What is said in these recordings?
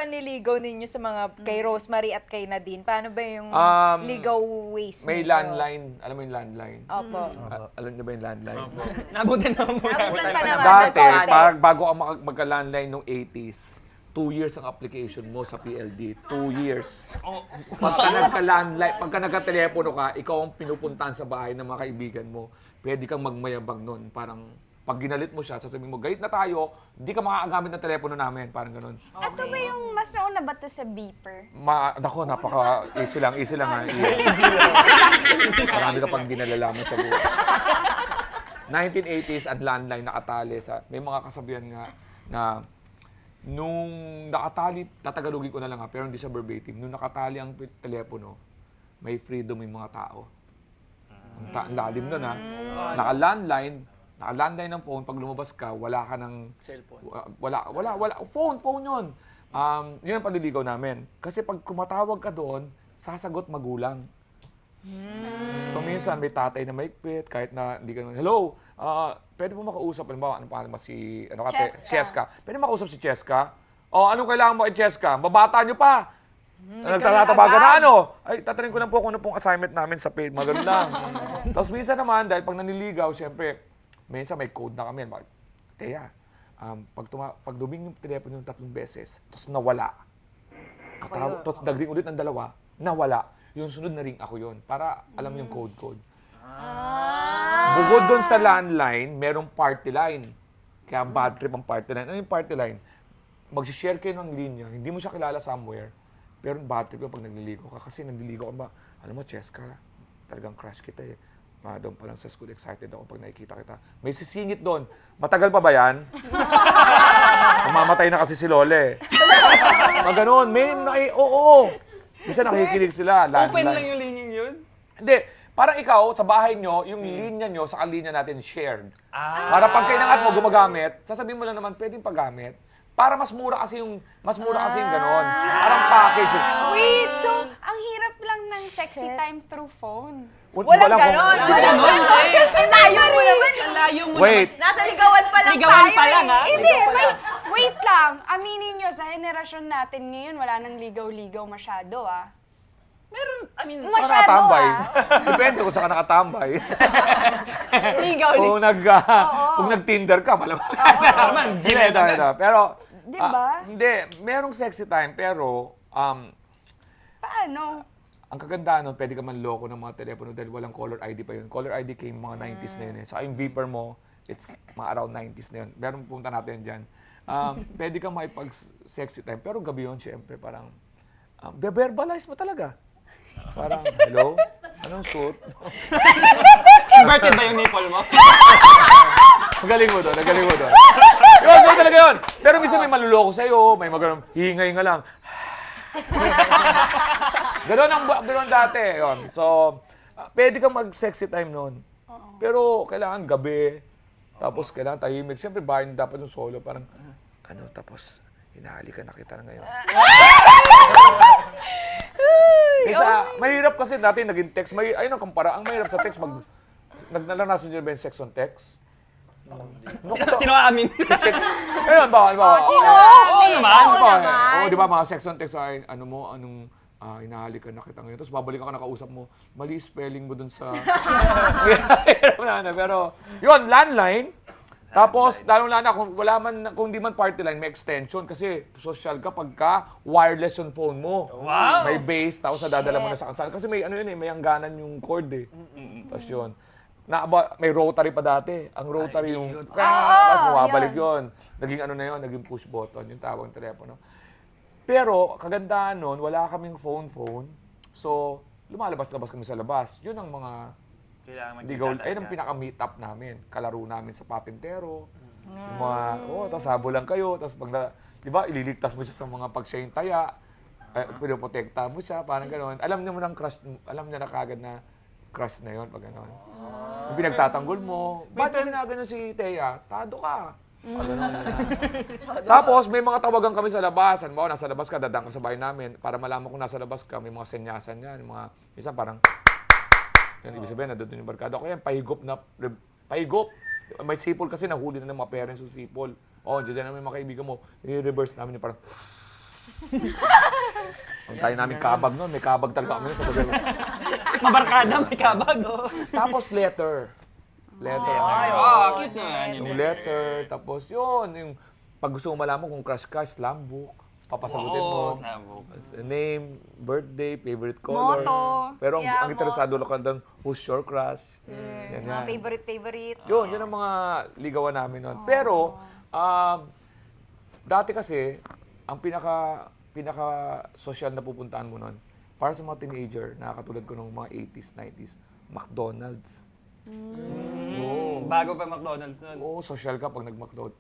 panliligaw ninyo sa mga kay Rosemary at kay Nadine? Paano ba yung ligaw ways May ninyo? landline. Alam mo yung landline? Opo. Alam niyo ba yung landline? Nabutin naman po. Nabutan pa naman. Dati, Konti. bago ako magka-landline nung 80s, 2 years ang application mo sa PLD. 2 years. Pagka nagka-landline, pagka nagka-telepono ka, ikaw ang pinupuntahan sa bahay ng mga kaibigan mo. Pwede kang magmayabang nun. Parang, pag ginalit mo siya, sasabihin mo, galit na tayo, hindi ka makakagamit ng telepono namin. Parang ganun. Ito ba yung mas nauna ba to sa beeper? Nako, easy lang ha. Marami ka pang di nalalaman sa buhay. 1980s, ang landline nakatali sa, may mga kasabihan nga na nung nakatali, tatagalogin ko na lang ha, pero hindi sa verbatim, nung nakatali ang telepono, may freedom yung mga tao. Ang lalim nun ha. Naka-landline ng phone, pag lumabas ka, wala ka ng... Cellphone. Wala. Phone yun. Yun ang panliligaw namin. Kasi pag kumatawag ka doon, sasagot magulang. So minsan may tatay na maigpit, kahit na hindi ka naman, hello, pwede mo makausap, halimbawa, ano pangalan mo, si, Cheska. Pwede makausap si Cheska? Anong kailangan mo kay Cheska? Babata nyo pa. Nagtatabagan na ano? Ay, tatanin ko lang po kung ano pong assignment namin sa paid. Maganda lang. Tapos minsan naman, dahil pag naniligaw, siyempre, minsan may code na kami. Teya, pag duming yung telepono yung 3 beses, tapos nawala. Tapos nag-ring ulit ng 2, nawala. Yung sunod na ring ako yun. Para alam yung code. Bukod doon sa landline, merong party line. Kaya bad trip ang party line. Ano yung party line? Mag-share kayo ng linya, hindi mo siya kilala somewhere. Pero bad trip yung pag nagliligo ka. Kasi nagliligo ka ba, alam mo, Cheska, talagang crush kita eh. Doon pa lang sa school, excited ako pag nakikita kita. May sisingit doon. Matagal pa ba yan? Mamamatay na kasi si Lole. Maganon, oo. Isa nakikinig sila. Open lang yung linyang yun? Hindi. Parang ikaw, sa bahay nyo, yung linya nyo, sa linya natin, shared. Para pag kailangan mo gumagamit, sasabihin mo lang naman, pwedeng paggamit. Para mas mura kasi yung ganon. Parang package. Wait, so ang hirap lang ng sexy time through phone. Walang ganon. Kasi layo mo naman. Ang layo mo Wait. Nasa ligawan pa lang Ligawan tayo pa lang, ha? Hindi, wait lang. Aminin nyo, sa henerasyon natin ngayon, wala nang ligaw-ligaw masyado, ah. Meron, I mean, Saan Masyado, nakatambay? ah. Depende kung saan ka nakatambay. Ligaw. Kung nag-Tinder ka, malamang. naman, Pero, Di ba? hindi, merong sexy time, pero, Paano? ang kagandahan nun, pwede ka manloko ng mga telepono dahil walang caller ID pa yun. Caller ID came mga 90s na yun eh. Saka yung beeper mo, it's mga around 90s na yun. Meron punta natin dyan. Pwede kang makipag-sexy time, pero gabi yun, syempre, parang, be-verbalize mo talaga. Parang, hello? Anong suit? inverted ba yung nipple mo? Magaling mo doon. Yun talaga yun. Pero minsan may maluloko sa'yo, may hingay nga lang. Ganon dati. Yun. So, pwede kang mag-sexy time noon. Pero kailangan gabi. Tapos kailangan tahimik. Siyempre, bahay na dapat yung solo. Parang, tapos, hinahalikan na kita na ngayon. Mahirap kasi dati naging text. Ayun ang kumpara. Ang mahirap sa text, nagnalanasan nyo ba yung sex on text? Sino aamin? Ayun ba? Oo naman. Oo, di ba mga sex on text ay, hinahalikan na kita ngayon. Tapos babalikan ka nakausap mo, mali spelling mo dun sa... Pero, yun, landline. Tapos, lalo-lalo na, kung di man party line, may extension. Kasi social ka pagka wireless yung phone mo. Wow! May base, tapos nadadala mo na sa kansan. Kasi may may hangganan yung cord eh. Tapos yun. May rotary pa dati. Ang rotary yung... Tapos mawabalik yun. Naging naging push button, yung tawag ng telepono. Pero, kagandahan nun, wala kaming phone. So, lumalabas-labas kami sa labas. Yun ang mga... Ayun ang pinaka-meet up namin. Kalaro namin sa Patintero. Yung mga, tapos habol lang kayo. Tapos di ba, ililigtas mo siya sa mga pag siya yung taya. Pinoprotekta mo siya, parang gano'n. Alam niya na kagad na crush na yun pag gano'n. Yung pinagtatanggol mo, ba't mo ginagano si Teya? Tado ka. Tapos may mga tawagan kami sa labas. Halimbawa, nasa labas ka, dadaan ka sa bahay namin. Para malaman kung nasa labas ka, may mga senyasan yan. Minsan parang, yan, ibig sabihin, nandun yung barkada. Kaya pahigop. May sipol kasi, nahuli na ng mga parents yung sipol. Diyan na may mga kaibigan mo, i-reverse namin yung parang, Ang tayo namin kabag nun, may kabag talaga kami sa bagay. Mabarkada, may kabag. Tapos letter. Letter. Ay, cute naman. Yung letter, tapos yun, yung pag gusto mo malaman kung crush ka, slam book, papasagutin mo. Name, birthday, favorite color. Motto. Pero Yeah, ang interesado lang ka doon, who's your crush? Yan, Mga yan. favorite. Yun ang mga ligawan namin noon. Pero, dati kasi, ang pinaka-social na pupuntahan mo noon, para sa mga teenager, na katulad ko ng mga 80s, 90s, McDonald's. Oo. Bago pa McDonald's nun. Oo, social ka pag nag-McDonald's.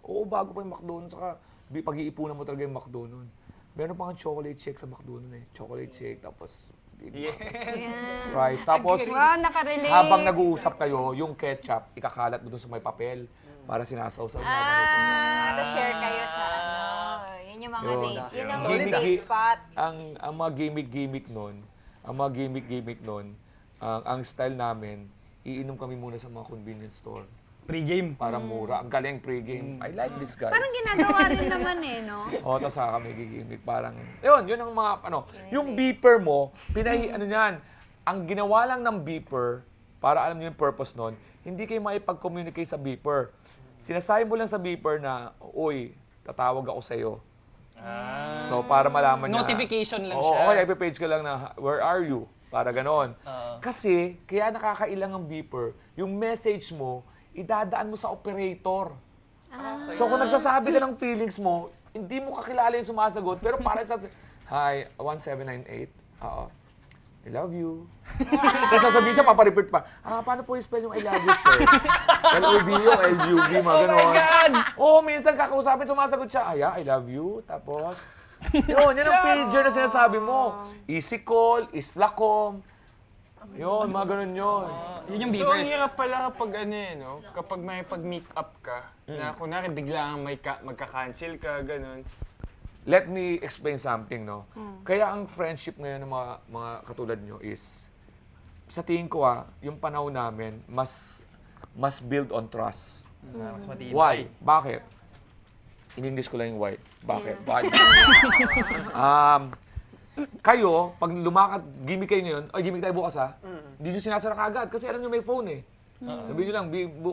Oo, bago pa yung McDonald's, saka pag-iipunan mo talaga yung McDo nun. Meron pa nga chocolate shake sa McDo nun eh. Chocolate shake, tapos Big Mac, fries. Tapos, Wow, nakarelate. habang nag-uusap kayo, yung ketchup, ikakalat mo dun sa may papel para sinasawsaw niya. Na-share kayo sa yun yung mga Yun. date. Yun ang Gimmick- date spot. Ang mga gimmick-gimmick nun, ang style namin, iinom kami muna sa mga convenience store. Pre-game. Para mura. Ang galing pre-game. I like this guy. Parang ginagawa rin naman eh, no? O, tapos saka kami gigimik. Parang, yun ang mga, yung beeper mo, niyan, ang ginawa lang ng beeper, para alam niyo yung purpose nun, hindi kayo maipag-communicate sa beeper. Sinasabi mo lang sa beeper na, uy, tatawag ako sa'yo. So, para malaman niya. Notification lang Oo, siya. okay, ipipage ka lang na, where are you? Para ganon. Kasi, kaya nakakailang ang beeper, yung message mo, idadaan mo sa operator. So kung nagsasabi ka ng feelings mo, hindi mo kakilala yung sumasagot, pero parang hi, 1798. Oo. I love you. Tapos sasabihin siya, papareport pa. Paano po i-spell yung I love you, sir? L-O-V-O, L-U-V, mga ganon. Oo, minsan kakausapin, sumasagot siya, I love you. Tapos, yun ang pager na sinasabi mo. Easy call, Islacom. Yun, mga ganun yun. Yun yung So, ang beepers. hirap pala kapag no? Kapag may pag-meet up ka, na kunwari biglang magka-cancel ka, ganun. Let me explain something, no? Kaya ang friendship ngayon ng mga katulad nyo is, sa tingin ko yung panahon namin, mas build on trust. Mas matibay. Why? Bakit? In English ko lang yung why. Bakit? Why? Kayo, pag lumakad, gimmick kayo ngayon, gimmick tayo bukas hindi nyo sinasara kaagad kasi alam nyo may phone eh. Sabihin nyo lang,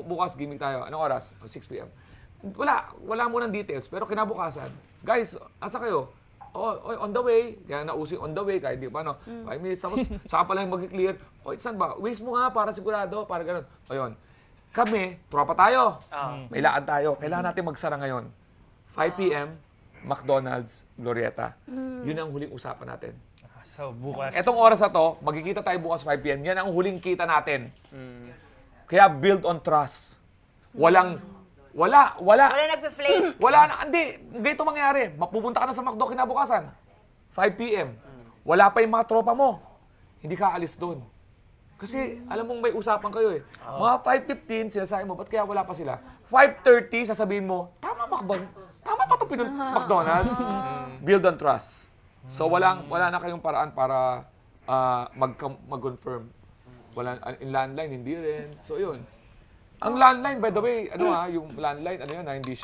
bukas gimmick tayo. Anong oras? 6 p.m. Wala mo ng details, pero kinabukasan, guys, asa kayo? On the way, kaya nauso yung on the way, kahit di pa 5 minutes, tapos saka pa lang mag-clear. Saan ba? Waste mo nga para sigurado, para ganun. Ayun. Kami, tropa tayo. May laan tayo. Kailangan natin magsara ngayon. 5 p.m., McDonald's, Glorieta. Yun ang huling usapan natin. So, bukas. Etong oras na to, magkikita tayo bukas 5 p.m. Yan ang huling kita natin. Kaya build on trust. Wala Wala nagpe-flame. hindi. Ganito mangyari. Mapupunta ka na sa McDo kinabukasan. 5 p.m. Wala pa yung mga tropa mo. Hindi ka alis doon. Kasi alam mong may usapan kayo eh. Mga 5:15, sinasabi mo, ba't kaya wala pa sila? 5:30, sasabihin mo, tama pa ito McDonald's. Build on trust. So wala na kayong paraan para mag-confirm. In landline, hindi rin. So yun. Ang landline, by the way, yung landline, hindi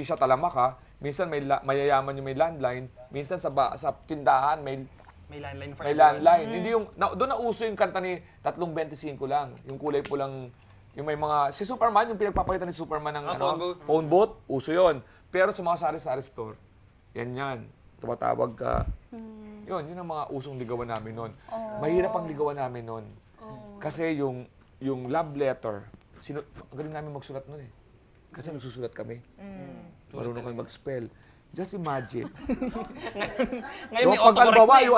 siya talamak Minsan mayayaman yung may landline. Minsan sa tindahan may landline for may landline. Hindi yung, doon na uso yung kanta ni 3.25 lang. Yung kulay pulang, yung may mga, si Superman, yung pinagpapalitan ni Superman ng phone booth, uso yon. Pero sa mga sari-sari store, yan. Tumatawag ka. Yun ang mga usong ligawan namin noon. Mahirap ang ligawan namin noon. Kasi yung love letter, galing namin magsulat noon eh. Kasi nagsusulat kami. Marunong kami mag-spell. Just imagine. Ngayon may Pag autocorrect na eh.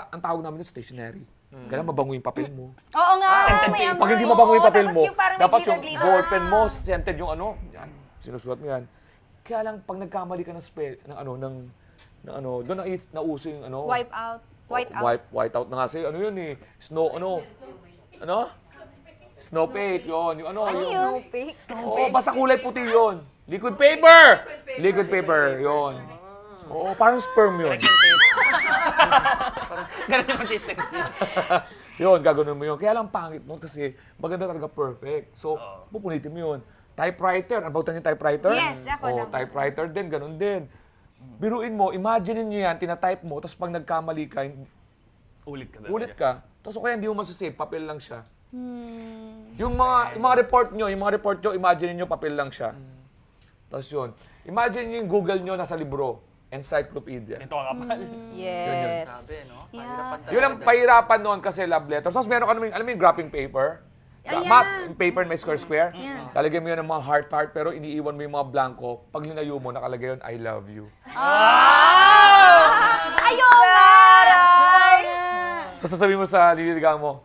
ang tawag namin yung stationery. Kailangan mabango yung papel mo. Oo nga, Scented may paper. amoy. Pag hindi mabango yung papel tapos mo, yung parang may dapat yung glitter-glitter. ballpen mo, scented yung yan, sinusulat mo yan. Kaya lang, pag nagkamali ka ng doon nauso yung Wipe out. White out. White out na nga sa'yo. Yun eh, snowflake, yun. Yung Snoopy. Oo, basta kulay puti yun. Liquid paper! Liquid paper, yun. Oo, parang sperm yun. Ganun yung consistency. Yun, gagawin mo yun. Kaya lang pangit mo kasi maganda talaga perfect. So, pupunitin mo yun. Typewriter, ano ba yung typewriter? Yes, ako Oo, naman. typewriter din, ganun din. Biruin mo, imagine nyo yan, tinatype mo, tapos pag nagkamali ka, Ulit ka talaga. ulit ka. Tapos kaya hindi mo masasave, papel lang siya. Yung mga report nyo, imagine nyo, papel lang siya. Tapos yun. Imagine nyo yung Google nyo nasa libro, encyclopedia. Ito ang kapal. Yes. Grabe, no? Yeah. Pahirapan talaga. Yun ang pahirapan noon kasi love letters. Tapos meron ka naman, alam mo yung wrapping paper? Map, paper na may square-square. Lalagyan mo yun ng mga heart-heart, pero iniiwan mo yung mga blanco. Pag linayo mo, nakalagay yun, I love you. Ayoko! So sasabihin mo sa nililigawan mo,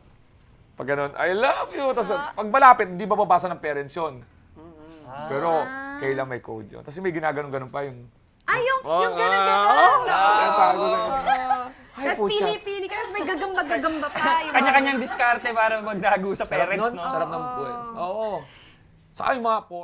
pag ganun, I love you. Tapos pag malapit, hindi bababasa ng parents yun. Pero kailan may code yun. Tapos may ginaganon-ganon pa yung... Ay, yung gano'n-gano'n. Ay, Tapos pucha. pili-pili ka, tapos may gagamba-gagamba pa. yung mga- Kanya-kanyang diskarte para magdago sa Sarap parents, nun. no? Sarap ng buhay. Oo. Sa yung mga